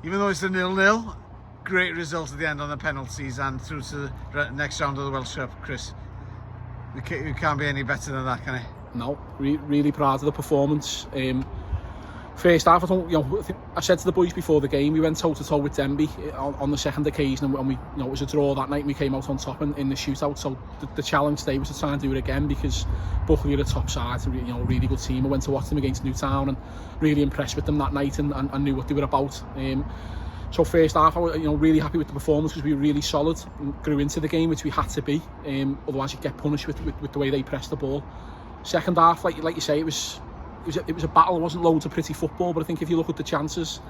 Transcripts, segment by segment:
Even though it's a 0-0, great result at the end on the penalties and through to the next round of the Welsh Cup, Chris. You can't be any better than that, can it? No, really proud of the performance. First half, I said to the boys before the game, we went toe-to-toe with Denby on the second occasion, and it was a draw that night, and we came out on top in the shootout. So the challenge today was to try and do it again, because Buckley are a top side, a really good team. I went to watch them against Nghwpan and really impressed with them that night, and knew what they were about. So first half, I was really happy with the performance, because we were really solid and grew into the game, which we had to be. Otherwise, you'd get punished with the way they pressed the ball. Second half, like you say, it was a battle. It wasn't loads of pretty football, but I think if you look at the chances,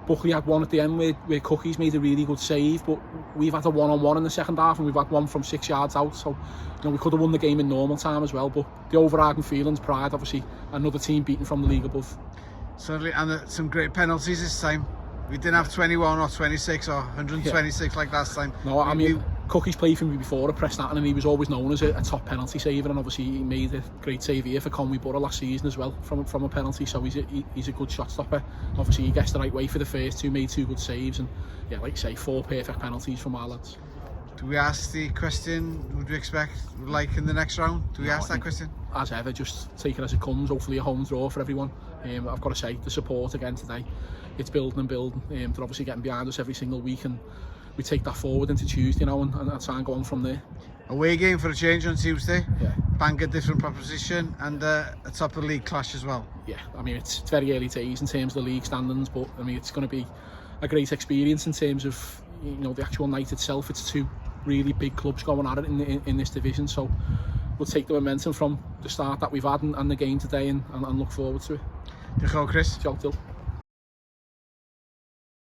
Buckley had one at the end where Cookies made a really good save, but we've had a one-on-one in the second half, and we've had one from 6 yards out, so we could have won the game in normal time as well. But the overarching feelings, pride, obviously another team beaten from the league above. Certainly, and some great penalties this time. We didn't have 21 or 26 or 126 like last time. No, I mean, Cookies played for me before at Preston, and he was always known as a top penalty saver, and obviously he made a great save here for Conwy Borough last season as well from a penalty, so he's a good shot stopper. Obviously he gets the right way for the first two, made 2 good saves, and yeah, like you say, 4 perfect penalties from our lads. Do we ask the question, would we expect like in the next round? Do we ask that question? As ever, just take it as it comes. Hopefully a home draw for everyone. I've got to say, the support again today, it's building and building. They're obviously getting behind us every single week, and we take that forward into Tuesday now, and try and go on from there. Away game for a change on Tuesday. Yeah. Bangor, different proposition, and a top of the league clash as well. Yeah, I mean, it's very early days in terms of the league standings, but I mean, it's going to be a great experience in terms of the actual night itself. It's 2 really big clubs going at it in this division, so we'll take the momentum from the start that we've had and the game today, and look forward to it. Diolch yn fawr, Chris. Ciao, Dill.